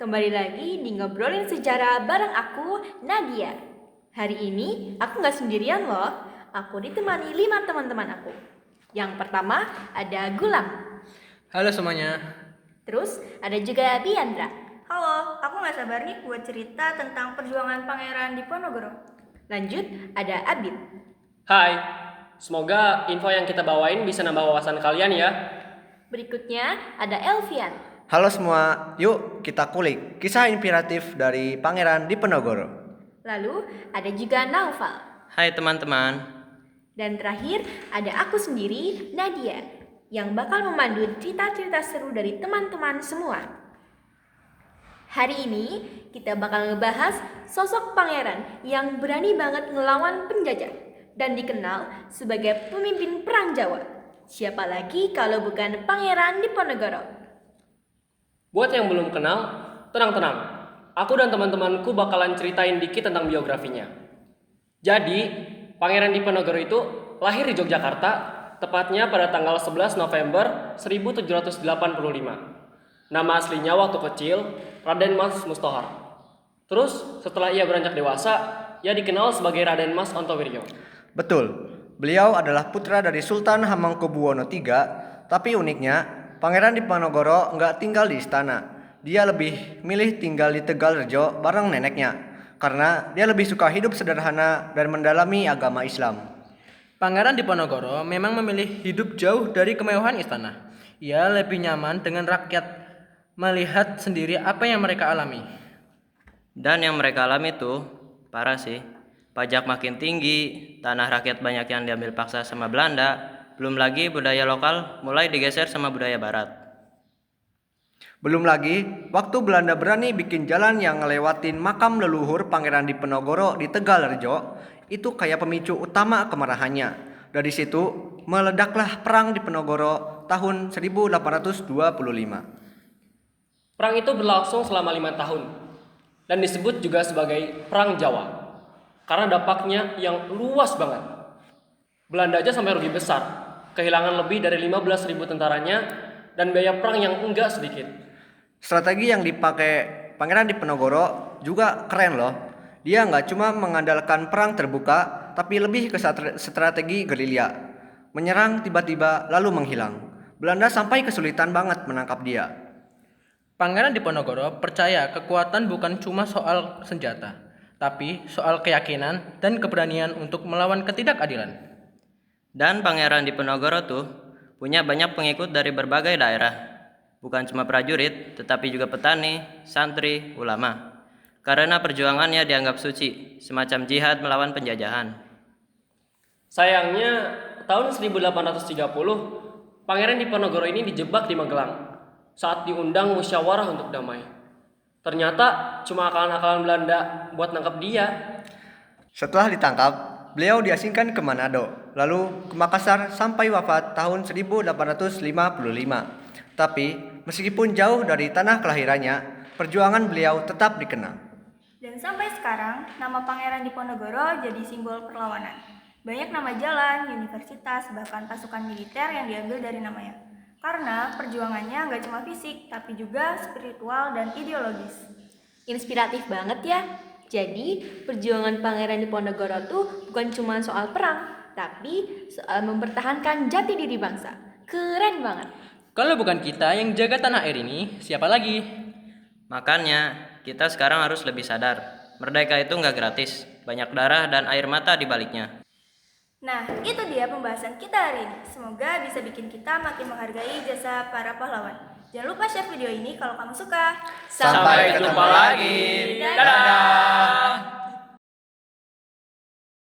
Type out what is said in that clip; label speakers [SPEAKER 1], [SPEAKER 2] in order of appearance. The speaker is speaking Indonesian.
[SPEAKER 1] Kembali lagi di Ngobrolin Sejarah bareng aku, Nadia. Hari ini aku nggak sendirian loh. Aku ditemani 5 teman-teman aku. Yang pertama ada Gulam.
[SPEAKER 2] Halo semuanya.
[SPEAKER 1] Terus ada juga Biandra.
[SPEAKER 3] Halo, aku nggak sabar nih buat cerita tentang perjuangan Pangeran Diponegoro.
[SPEAKER 1] Lanjut ada Abid.
[SPEAKER 4] Hai, semoga info yang kita bawain bisa nambah wawasan kalian ya.
[SPEAKER 1] Berikutnya ada Elvian.
[SPEAKER 5] Halo semua, yuk kita kulik kisah inspiratif dari Pangeran Diponegoro.
[SPEAKER 1] Lalu ada juga Naufal.
[SPEAKER 6] Hai teman-teman.
[SPEAKER 1] Dan terakhir ada aku sendiri, Nadia, yang bakal memandu cerita-cerita seru dari teman-teman semua. Hari ini kita bakal ngebahas sosok pangeran yang berani banget ngelawan penjajah dan dikenal sebagai pemimpin perang Jawa. Siapa lagi kalau bukan Pangeran Diponegoro?
[SPEAKER 4] Buat yang belum kenal, tenang-tenang. Aku dan teman-temanku bakalan ceritain dikit tentang biografinya. Jadi, Pangeran Diponegoro itu lahir di Yogyakarta, tepatnya pada tanggal 11 November 1785. Nama aslinya waktu kecil, Raden Mas Mustahar. Terus, setelah ia beranjak dewasa, ia dikenal sebagai Raden Mas Ontowiryo.
[SPEAKER 5] Betul, beliau adalah putra dari Sultan Hamengkubuwono III, tapi uniknya Pangeran Diponegoro nggak tinggal di istana. Dia lebih milih tinggal di Tegalrejo bareng neneknya, karena dia lebih suka hidup sederhana dan mendalami agama Islam.
[SPEAKER 2] Pangeran Diponegoro memang memilih hidup jauh dari kemewahan istana. Ia lebih nyaman dengan rakyat, melihat sendiri apa yang mereka alami.
[SPEAKER 6] Dan yang mereka alami tuh parah sih. Pajak makin tinggi, tanah rakyat banyak yang diambil paksa sama Belanda, belum lagi budaya lokal mulai digeser sama budaya barat.
[SPEAKER 5] Belum lagi, waktu Belanda berani bikin jalan yang ngelewatin makam leluhur Pangeran Diponegoro di Tegalrejo, itu kayak pemicu utama kemarahannya. Dari situ, meledaklah Perang Diponegoro tahun 1825.
[SPEAKER 4] Perang itu berlangsung selama 5 tahun dan disebut juga sebagai Perang Jawa karena dampaknya yang luas banget. Belanda aja sampai rugi besar, kehilangan lebih dari 15.000 tentaranya dan biaya perang yang enggak sedikit.
[SPEAKER 5] Strategi yang dipakai Pangeran Diponegoro juga keren loh. Dia nggak cuma mengandalkan perang terbuka, tapi lebih ke strategi gerilya. Menyerang tiba-tiba lalu menghilang. Belanda sampai kesulitan banget menangkap dia.
[SPEAKER 2] Pangeran Diponegoro percaya kekuatan bukan cuma soal senjata, tapi soal keyakinan dan keberanian untuk melawan ketidakadilan.
[SPEAKER 6] Dan Pangeran Diponegoro tuh punya banyak pengikut dari berbagai daerah. Bukan cuma prajurit, tetapi juga petani, santri, ulama. Karena perjuangannya dianggap suci, semacam jihad melawan penjajahan.
[SPEAKER 4] Sayangnya, tahun 1830, Pangeran Diponegoro ini dijebak di Magelang saat diundang musyawarah untuk damai. Ternyata cuma akalan-akalan Belanda buat nangkap dia.
[SPEAKER 5] Setelah ditangkap, beliau diasingkan ke Manado, lalu ke Makassar sampai wafat tahun 1855. Tapi, meskipun jauh dari tanah kelahirannya, perjuangan beliau tetap dikenang.
[SPEAKER 3] Dan sampai sekarang, nama Pangeran Diponegoro jadi simbol perlawanan. Banyak nama jalan, universitas, bahkan pasukan militer yang diambil dari namanya. Karena perjuangannya nggak cuma fisik, tapi juga spiritual dan ideologis.
[SPEAKER 1] Inspiratif banget ya. Jadi, perjuangan Pangeran Diponegoro tuh bukan cuma soal perang, tapi soal mempertahankan jati diri bangsa. Keren banget.
[SPEAKER 2] Kalau bukan kita yang jaga tanah air ini, siapa lagi?
[SPEAKER 6] Makanya, kita sekarang harus lebih sadar. Merdeka itu nggak gratis, banyak darah dan air mata di baliknya.
[SPEAKER 3] Nah, itu dia pembahasan kita hari ini. Semoga bisa bikin kita makin menghargai jasa para pahlawan. Jangan lupa share video ini kalau kamu suka.
[SPEAKER 5] Sampai ketemu lagi.
[SPEAKER 3] Dadah.